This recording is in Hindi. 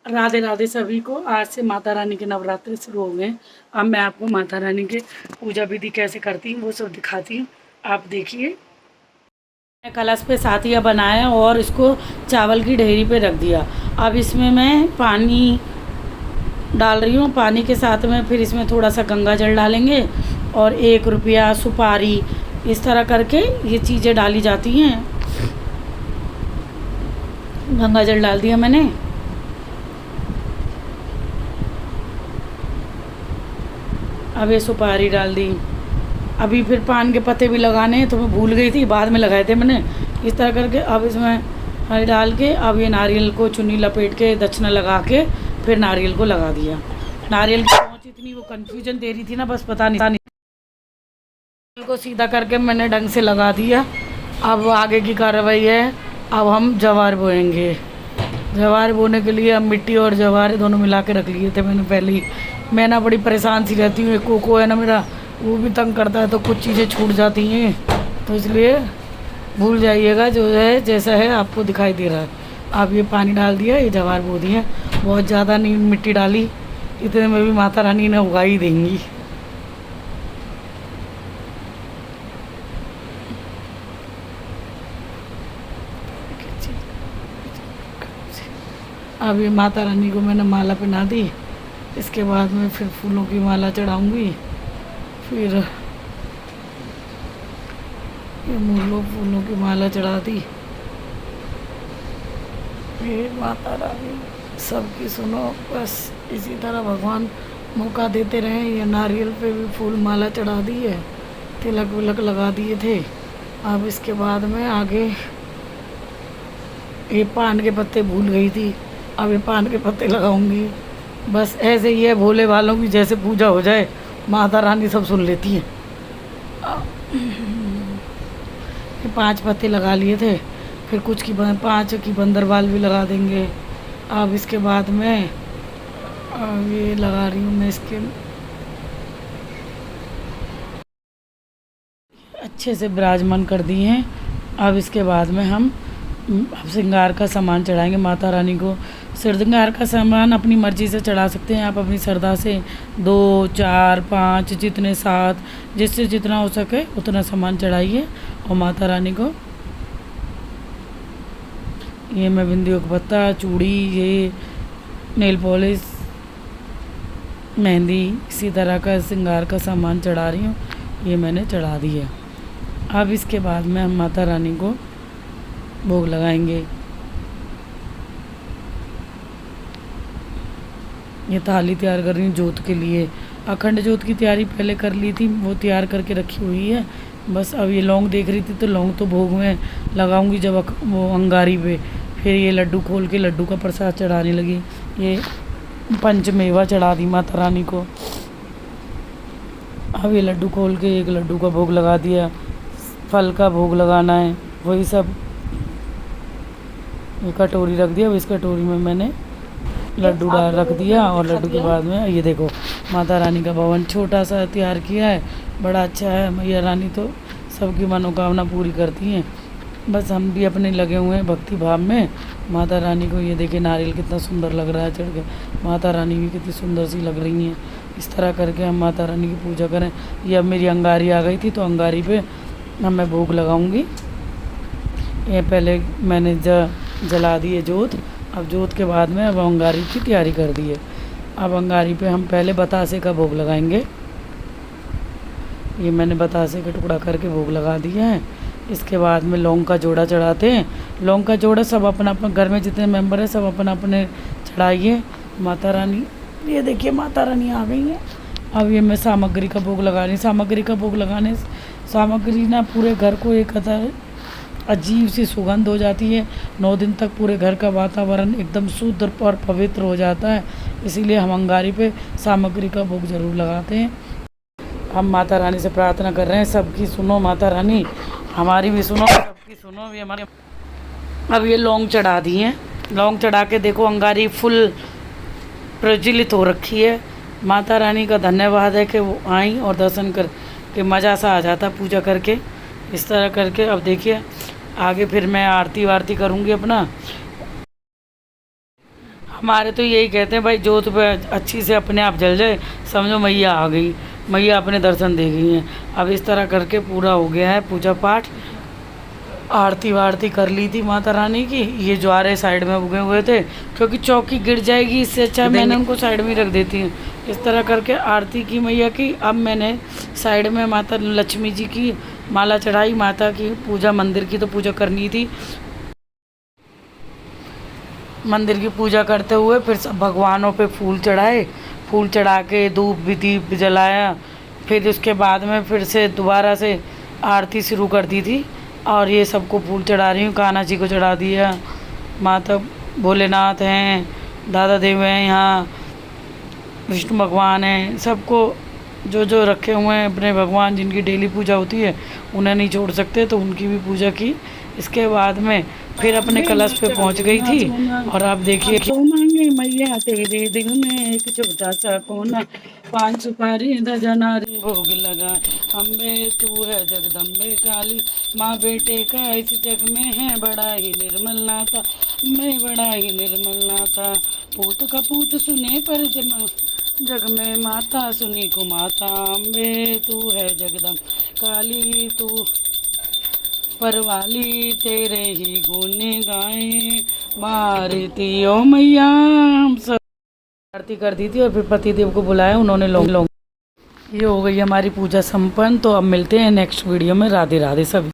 राधे राधे सभी को। आज से माता रानी के नवरात्रि शुरू हो गए। अब मैं आपको माता रानी के पूजा विधि कैसे करती हूँ वो सब दिखाती हूँ, आप देखिए। मैं कलश पे सातिया बनाया और इसको चावल की ढेरी पे रख दिया। अब इसमें मैं पानी डाल रही हूँ। पानी के साथ में फिर इसमें थोड़ा सा गंगा जल डालेंगे और 1 रुपया, सुपारी, इस तरह करके ये चीज़ें डाली जाती हैं। गंगा जल डाल दिया मैंने। अब ये सुपारी डाल दी। अभी फिर पान के पत्ते भी लगाने हैं तो मैं भूल गई थी, बाद में लगाए थे मैंने। इस तरह करके अब इसमें हरी डाल के अब ये नारियल को चुन्नी लपेट के दक्षिणा लगा के फिर नारियल को लगा दिया। नारियल की पहुँच इतनी वो कन्फ्यूजन दे रही थी ना, बस पता नहीं नारियल को सीधा करके मैंने ढंग से लगा दिया। अब आगे की कार्रवाई है, अब हम ज्वार बोएंगे। ज्वार बोने के लिए अब मिट्टी और ज्वार दोनों मिला के रख लिए थे मैंने पहले ही। मैं ना बड़ी परेशान सी रहती हूँ, एक कोको है ना मेरा, वो भी तंग करता है तो कुछ चीज़ें छूट जाती हैं, तो इसलिए भूल जाइएगा। जो है जैसा है आपको दिखाई दे रहा है। अब ये पानी डाल दिया, ये ज्वार बो दिए। बहुत ज़्यादा नहीं मिट्टी डाली, इतने में भी माता रानी ने उगा ही देंगी। अब ये माता रानी को मैंने माला पहना दी। इसके बाद में फिर फूलों की माला चढ़ाऊंगी। फिर ये फूलों की माला चढ़ा दी। ये माता रानी सबकी सुनो, बस इसी तरह भगवान मौका देते रहे। ये नारियल पे भी फूल माला चढ़ा दी है, तिलक विलक लगा दिए थे। अब इसके बाद में आगे ये पान के पत्ते भूल गई थी, अब ये पान के पत्ते लगाऊंगी। बस ऐसे ही है, भोले वालों की जैसे पूजा हो जाए माता रानी सब सुन लेती है। ये 5 पत्ते लगा लिए थे, फिर कुछ की 5 की बंदरवाल भी लगा देंगे। अब इसके बाद में अब ये लगा रही हूँ मैं, इसके अच्छे से विराजमान कर दिए हैं। अब इसके बाद में हम श्रृंगार का सामान चढ़ाएंगे माता रानी को। श्रृंगार का सामान अपनी मर्ज़ी से चढ़ा सकते हैं आप, अपनी श्रद्धा से 2, 4, 5 जितने 7 जिससे जितना हो सके उतना सामान चढ़ाइए। और माता रानी को ये मैं बिंदियों का पत्ता, चूड़ी, ये नेल पॉलिश, मेहंदी, इसी तरह का श्रृंगार का सामान चढ़ा रही हूँ। ये मैंने चढ़ा दी है। अब इसके बाद में हम माता रानी को भोग लगाएंगे। ये थाली तैयार कर रही हूँ जोत के लिए। अखंड जोत की तैयारी पहले कर ली थी, वो तैयार करके रखी हुई है। बस अब ये लौंग देख रही थी तो लौंग तो भोग में लगाऊंगी जब वो अंगारी पे। फिर ये लड्डू खोल के लड्डू का प्रसाद चढ़ाने लगी। ये पंचमेवा चढ़ा दी माता रानी को। अब ये लड्डू खोल के एक लड्डू का भोग लगा दिया। फल का भोग लगाना है, वही सब। ये कटोरी रख दिया, अब इस कटोरी में मैंने लड्डू डाल रख दिया। और लड्डू के बाद में ये देखो माता रानी का भवन छोटा सा तैयार किया है, बड़ा अच्छा है। मैया रानी तो सबकी मनोकामना पूरी करती हैं। बस हम भी अपने लगे हुए हैं भक्ति भाव में माता रानी को। ये देखिए नारियल कितना सुंदर लग रहा है चढ़ के, माता रानी भी कितनी सुंदर सी लग रही हैं। इस तरह करके हम माता रानी की पूजा करें। ये अब मेरी अंगारी आ गई थी तो अंगारी पे अब मैं भोग लगाऊंगी। ये पहले मैंने जला दी है जोत। अब जोत के बाद में अब अंगारी की तैयारी कर दी है। अब अंगारी पे हम पहले बतासे का भोग लगाएंगे। ये मैंने बतासे का टुकड़ा करके भोग लगा दिया है। इसके बाद में लौंग का जोड़ा चढ़ाते हैं। लौंग का जोड़ा सब अपना अपना, घर में जितने मेंबर हैं सब अपना अपने चढ़ाइए। माता रानी, ये देखिए माता रानी आ गई हैं। अब ये मैं सामग्री का भोग लगा रही। सामग्री का भोग लगाने सामग्री ना पूरे घर को एक अजीब सी सुगंध हो जाती है। 9 दिन तक पूरे घर का वातावरण एकदम शुद्ध और पवित्र हो जाता है। इसीलिए हम अंगारी पे सामग्री का भोग ज़रूर लगाते हैं। हम माता रानी से प्रार्थना कर रहे हैं, सबकी सुनो माता रानी, हमारी भी सुनो, सबकी सुनो भी हमारी। अब ये लौंग चढ़ा दी हैं। लौंग चढ़ा के देखो अंगारी फुल प्रज्वलित हो रखी है। माता रानी का धन्यवाद है कि वो आई और दर्शन कर के मज़ा सा आ जाता पूजा करके। इस तरह करके अब देखिए आगे फिर मैं आरती वारती करूँगी अपना। हमारे तो यही कहते हैं भाई, जोत पे अच्छी से अपने आप जल जाए, समझो मैया आ गई, मैया अपने दर्शन दे गई हैं। अब इस तरह करके पूरा हो गया है पूजा पाठ। आरती वारती कर ली थी माता रानी की। ये ज्वारे साइड में उगे हुए थे, क्योंकि चौकी गिर जाएगी, इससे अच्छा मैंने उनको साइड में ही रख देती हूँ। इस तरह करके आरती की मैया की। अब मैंने साइड में माता लक्ष्मी जी की माला चढ़ाई। माता की पूजा, मंदिर की तो पूजा करनी थी। मंदिर की पूजा करते हुए फिर सब भगवानों पे फूल चढ़ाए, फूल चढ़ा के धूप भी दीप भी जलाया। फिर उसके बाद में फिर से दोबारा से आरती शुरू कर दी थी। और ये सबको फूल चढ़ा रही हूँ, कान्हा जी को चढ़ा दिया, माता भोलेनाथ हैं, दादा देव हैं, यहाँ विष्णु भगवान हैं, सबको जो जो रखे हुए हैं अपने भगवान जिनकी डेली पूजा होती है उन्हें नहीं छोड़ सकते, तो उनकी भी पूजा की। इसके बाद में फिर अपने कलश पे पहुंच गई थी। और आप देखिए, तो मांगे मैया तेरे दिल में एक छोटा सा कोना, 5 सुपारी दजनारी भोग लगा, अम्बे तू है जगदम्बे काली, माँ बेटे का इस जग में है बड़ा ही निर्मल नाता, मैं बड़ा ही निर्मल नाता, पूत का पूत सुने पर जग में माता सुनी को माता, अम्बे तू है जगदम काली, तू परवाली, तेरे ही गुण गाए मारती ओ मैया। हम सब आरती कर दी थी और फिर पति देव को बुलाया, उन्होंने लौंग। ये हो गई हमारी पूजा संपन्न। तो अब मिलते हैं नेक्स्ट वीडियो में। राधे राधे सभी।